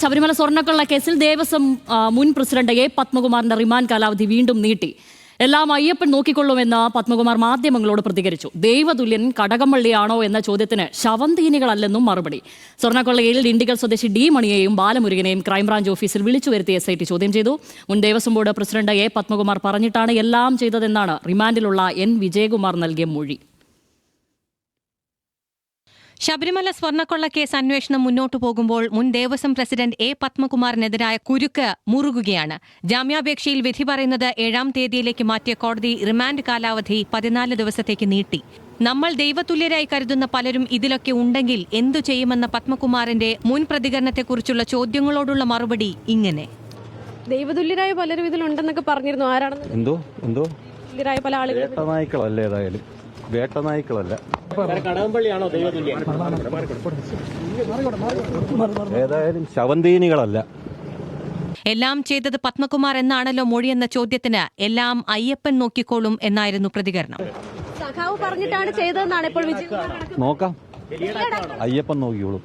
ശബരിമല സ്വർണ്ണക്കൊള്ള കേസിൽ ദേവസ്വം മുൻ പ്രസിഡന്റ് എ പത്മകുമാറിന്റെ റിമാൻഡ് കാലാവധി വീണ്ടും നീട്ടി. എല്ലാം അയ്യപ്പൻ നോക്കിക്കൊള്ളുമെന്ന് പത്മകുമാർ മാധ്യമങ്ങളോട് പ്രതികരിച്ചു. ദൈവതുല്യൻ കടകംപള്ളിയാണോ എന്ന ചോദ്യത്തിന് ശവന്തീനികളല്ലെന്നും മറുപടി. സ്വർണ്ണക്കൊള്ളയിൽ ഡിണ്ടിഗൽ സ്വദേശി ഡി മണിയെയും ബാലമുരുകനെയും ക്രൈംബ്രാഞ്ച് ഓഫീസിൽ വിളിച്ചു വരുത്തി SIT ചോദ്യം ചെയ്തു. മുൻ Devaswom board president A Padmakumar പറഞ്ഞിട്ടാണ് എല്ലാം ചെയ്തതെന്നാണ് റിമാൻഡിലുള്ള N വിജയകുമാർ നൽകിയ മൊഴി. ശബരിമല സ്വർണ്ണക്കൊള്ള കേസ് അന്വേഷണം മുന്നോട്ടു പോകുമ്പോൾ മുൻ ദേവസ്വം പ്രസിഡന്റ് എ പത്മകുമാറിനെതിരായ കുരുക്ക് മുറുകുകയാണ്. ജാമ്യാപേക്ഷയിൽ വിധി പറയുന്നത് 7-ാം തീയതിയിലേക്ക് മാറ്റിയ കോടതി റിമാൻഡ് കാലാവധി 14 ദിവസത്തേക്ക് നീട്ടി. നമ്മൾ ദൈവതുല്യരായി കരുതുന്ന പലരും ഇതിലൊക്കെ ഉണ്ടെങ്കിൽ എന്തു ചെയ്യുമെന്ന പത്മകുമാറിന്റെ മുൻ പ്രതികരണത്തെക്കുറിച്ചുള്ള ചോദ്യങ്ങളോടുള്ള മറുപടി ഇങ്ങനെ: ദൈവതുല്യരായ പലരും ഇതിലുണ്ടെന്നൊക്കെ പറഞ്ഞിരുന്നു. ആരാണെന്ന് എന്തോ പല ആളുകൾ വേട്ടനായ്ക്കളല്ല. ഏതായാലും ശവന്തീനികളല്ല. എല്ലാം ചെയ്തത് പത്മകുമാർ എന്നാണല്ലോ മൊഴിയെന്ന ചോദ്യത്തിന് എല്ലാം അയ്യപ്പൻ നോക്കിക്കോളും എന്നായിരുന്നു പ്രതികരണം. സഖാവ് പറഞ്ഞിട്ടാണ് ചെയ്തതെന്നാണ് ഇപ്പോൾ നോക്കാം, അയ്യപ്പൻ നോക്കിയോളും.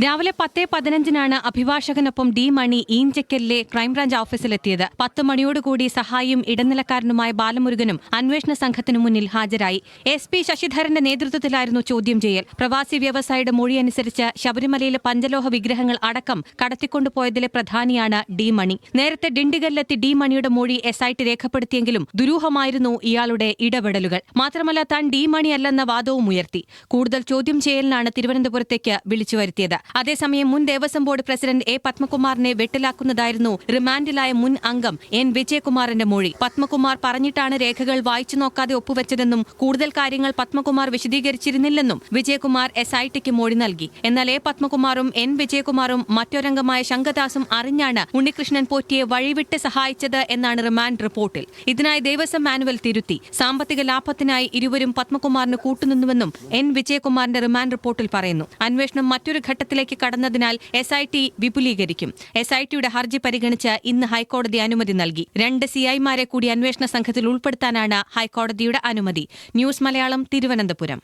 രാവിലെ 10:15 അഭിഭാഷകനൊപ്പം ഡി മണി ഈഞ്ചക്കലിലെ ക്രൈംബ്രാഞ്ച് ഓഫീസിലെത്തിയത്. 10 മണിയോടുകൂടി സഹായിയും ഇടനിലക്കാരനുമായ ബാലമുരുകനും അന്വേഷണ സംഘത്തിനു മുന്നിൽ ഹാജരായി. SP ശശിധരന്റെ നേതൃത്വത്തിലായിരുന്നു ചോദ്യം ചെയ്യൽ. പ്രവാസി വ്യവസായിയുടെ മൊഴിയനുസരിച്ച് ശബരിമലയിലെ പഞ്ചലോഹ വിഗ്രഹങ്ങൾ അടക്കം കടത്തിക്കൊണ്ടുപോയതിലെ പ്രധാനിയാണ് ഡി മണി. നേരത്തെ ഡിണ്ടിഗലിലെത്തി ഡി മണിയുടെ മൊഴി SIT രേഖപ്പെടുത്തിയെങ്കിലും ദുരൂഹമായിരുന്നു ഇയാളുടെ ഇടപെടലുകൾ. മാത്രമല്ല, താൻ ഡി മണിയല്ലെന്ന വാദവും ഉയർത്തി. കൂടുതൽ ചോദ്യം ചെയ്യലിനാണ് തിരുവനന്തപുരത്തേക്ക് വിളിച്ചു വരുത്തിയത്. അതേസമയം മുൻ ദേവസ്വം ബോർഡ് പ്രസിഡന്റ് എ പത്മകുമാറിനെ വെട്ടിലാക്കുന്നതായിരുന്നു റിമാൻഡിലായ മുൻ അംഗം N വിജയകുമാറിന്റെ മൊഴി. പത്മകുമാർ പറഞ്ഞിട്ടാണ് രേഖകൾ വായിച്ചു നോക്കാതെ ഒപ്പുവെച്ചതെന്നും കൂടുതൽ കാര്യങ്ങൾ പത്മകുമാർ വിശദീകരിച്ചിരുന്നില്ലെന്നും വിജയകുമാർ SITക്ക് മൊഴി നൽകി. എന്നാൽ എ പത്മകുമാറും N വിജയകുമാറും മറ്റൊരംഗമായ ശങ്കദാസും അറിഞ്ഞാണ് ഉണ്ണികൃഷ്ണൻ പോറ്റിയെ വഴിവിട്ട് സഹായിച്ചത് എന്നാണ് റിമാൻഡ് റിപ്പോർട്ടിൽ. ഇതിനായി ദേവസ്വം മാനുവൽ തിരുത്തി. സാമ്പത്തിക ലാഭത്തിനായി ഇരുവരും പത്മകുമാറിന് കൂട്ടുനിന്നുവെന്നും N വിജയകുമാറിന്റെ റിമാൻഡ് റിപ്പോർട്ടിൽ പറയുന്നു. അന്വേഷണം മറ്റൊരു ഘട്ടത്തിലേക്ക് കടന്നതിനാൽ SIT വിപുലീകരിക്കും. SITയുടെ ഹർജി പരിഗണിച്ച് ഇന്ന് ഹൈക്കോടതി അനുമതി നൽകി. 2 CIമാരെ കൂടി അന്വേഷണ സംഘത്തിൽ ഉൾപ്പെടുത്താനാണ് ഹൈക്കോടതിയുടെ അനുമതി. ന്യൂസ് മലയാളം, തിരുവനന്തപുരം.